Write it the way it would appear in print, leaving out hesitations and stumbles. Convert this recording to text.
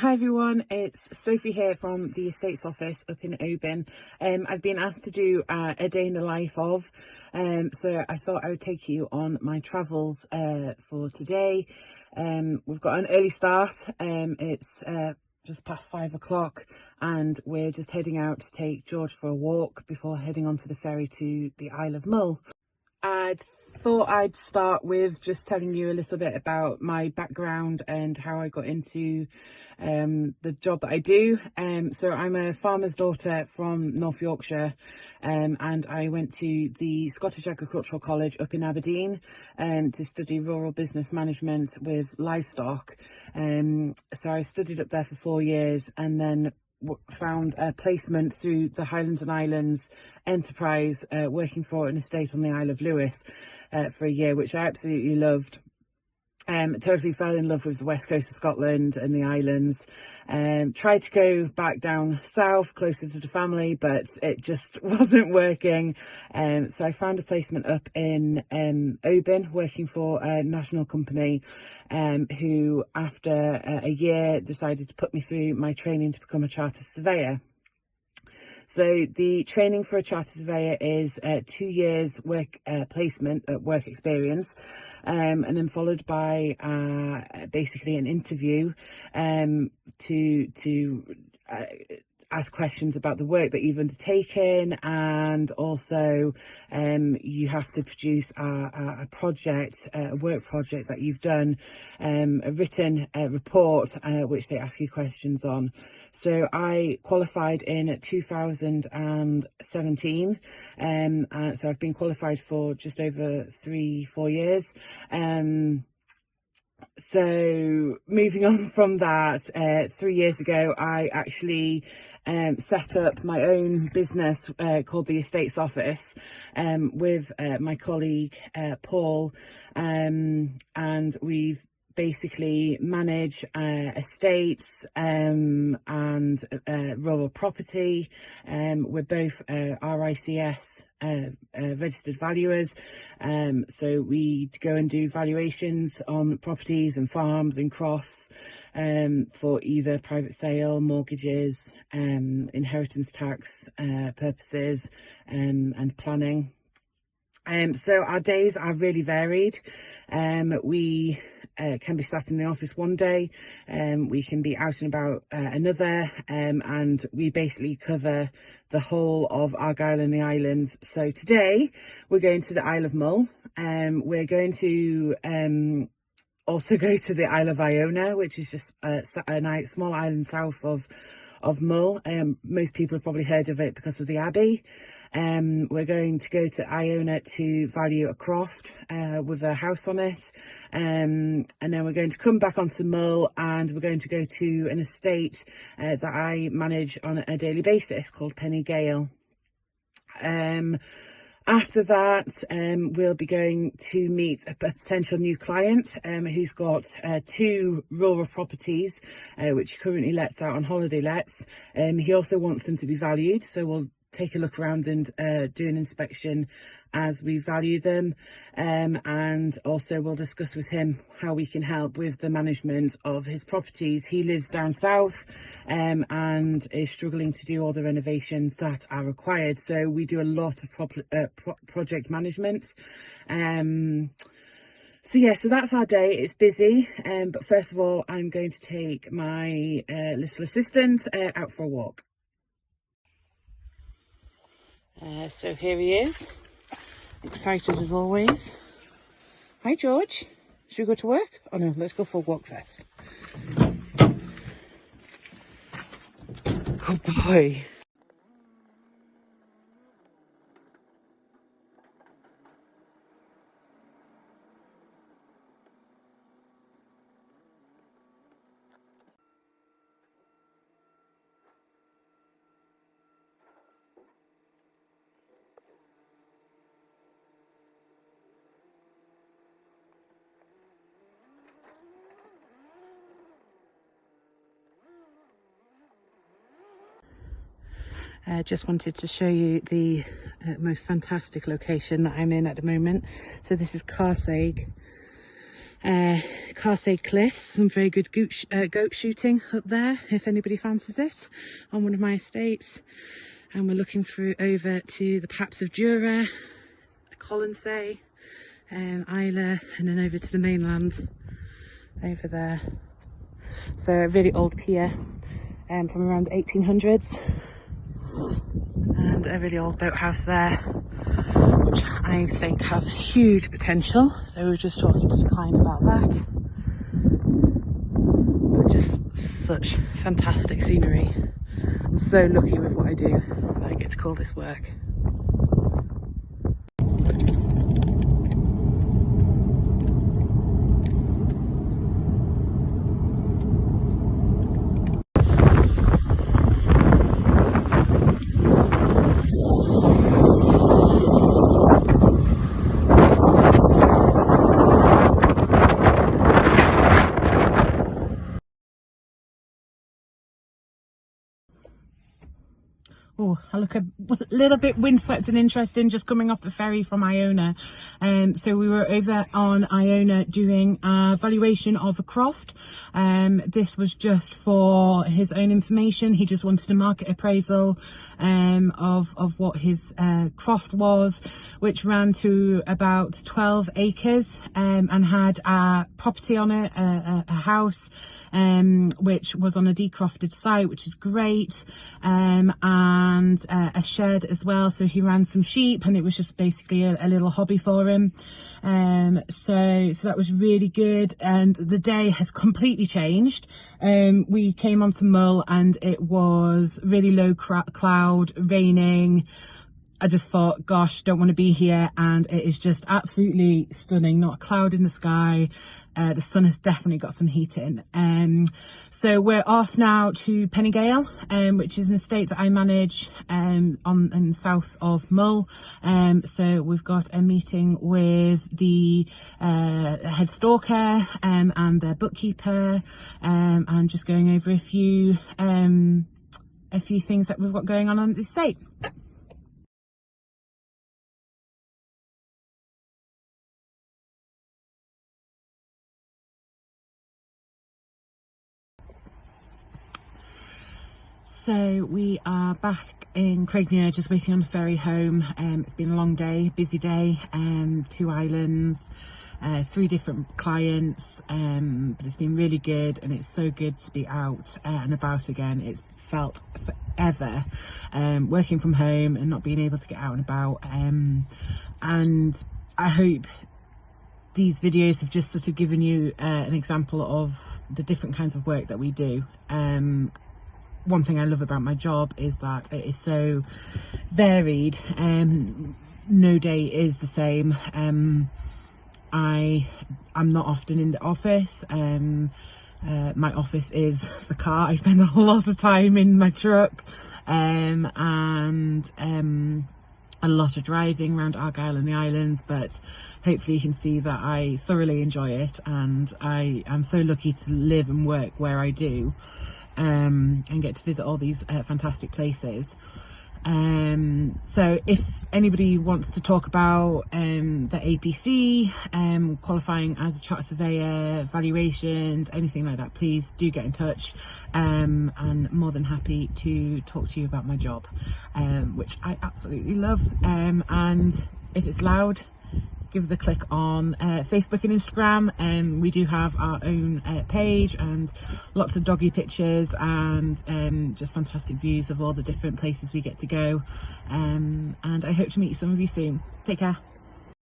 Hi everyone, it's Sophie here from the Estates Office up in Oban. I've been asked to do a day in the life of, so I thought I would take you on my travels for today. We've got an early start, it's just past 5 o'clock and we're just heading out to take George for a walk before heading onto the ferry to the Isle of Mull. I thought I'd start with just telling you a little bit about my background and how I got into the job that I do. So I'm a farmer's daughter from North Yorkshire, and I went to the Scottish Agricultural College up in Aberdeen to study rural business management with livestock. So I studied up there for 4 years and then found a placement through the Highlands and Islands enterprise, working for an estate on the Isle of Lewis for a year, which I absolutely loved. Totally fell in love with the west coast of Scotland and the islands. Tried to go back down south closer to the family, but it just wasn't working. So I found a placement up in Oban, working for a national company who after a year decided to put me through my training to become a chartered surveyor. So the training for a chartered surveyor is 2 years work placement work experience, and then followed by basically an interview to ask questions about the work that you've undertaken, and also you have to produce a project, a work project that you've done, a written report which they ask you questions on. So I qualified in 2017, and so I've been qualified for just over 3-4 years. So moving on from that, 3 years ago, I actually set up my own business called the Estates Office with my colleague Paul, and we've basically manage estates and rural property. We're both RICS registered valuers, so we go and do valuations on properties and farms and crofts for either private sale, mortgages, inheritance tax purposes, and planning. So our days are really varied. We can be sat in the office one day, we can be out and about another, and we basically cover the whole of Argyll and the islands. So today we're going to the Isle of Mull. We're going to also go to the Isle of Iona, which is just a small island south of Mull. Most people have probably heard of it because of the Abbey. We're going to go to Iona to value a croft with a house on it, and then we're going to come back onto Mull and we're going to go to an estate that I manage on a daily basis called Penny Gale. After that, we'll be going to meet a potential new client who's got 2 rural properties which he currently lets out on holiday lets. He also wants them to be valued, so we'll take a look around and do an inspection as we value them, and also we'll discuss with him how we can help with the management of his properties. He lives down south and is struggling to do all the renovations that are required, so we do a lot of project management. So yeah, so that's our day. It's busy, but first of all I'm going to take my little assistant out for a walk. So here he is, excited as always. Hi George, should we go to work? Oh no, let's go for a walk first. Good boy. Just wanted to show you the most fantastic location that I'm in at the moment. So this is Carseg, Carsey Cliffs, some very good goat shooting up there if anybody fancies it, on one of my estates. And we're looking through over to the Paps of Jura, Colonsay, Isla, and then over to the mainland over there. So a really old pier from around the 1800s, and a really old boathouse there, which I think has huge potential. So we were just talking to the client about that. But just such fantastic scenery. I'm so lucky with what I do that I get to call this work. Oh, I look a little bit windswept and interesting just coming off the ferry from Iona. So we were over on Iona doing a valuation of a croft. This was just for his own information. He just wanted a market appraisal of what his croft was, which ran to about 12 acres and had a property on it, a house, which was on a decrofted site, which is great, and a shed as well. So he ran some sheep, and it was just basically a little hobby for him. So that was really good, and the day has completely changed. We came onto Mull and it was really low cloud, raining. I just thought, gosh, don't want to be here, and it is just absolutely stunning, not a cloud in the sky. The sun has definitely got some heat in. So we're off now to Pennygale, which is an estate that I manage in the south of Mull. So we've got a meeting with the head stalker and their bookkeeper, and just going over a few things that we've got going on the estate. So we are back in Craigmere, just waiting on the ferry home. It's been a long day, busy day, 2 islands, 3 different clients, but it's been really good, and it's so good to be out and about again. It's felt forever working from home and not being able to get out and about, and I hope these videos have just sort of given you an example of the different kinds of work that we do. One thing I love about my job is that it is so varied. No day is the same. I'm not often in the office. My office is the car. I spend a lot of time in my truck, and a lot of driving around Argyll and the islands, but hopefully you can see that I thoroughly enjoy it, and I am so lucky to live and work where I do. And get to visit all these fantastic places. So if anybody wants to talk about the APC, qualifying as a chartered surveyor, valuations, anything like that, please do get in touch. And more than happy to talk to you about my job, which I absolutely love. And if it's loud, give us a click on Facebook and Instagram, and we do have our own page, and lots of doggy pictures, and just fantastic views of all the different places we get to go, and I hope to meet some of you soon. Take care.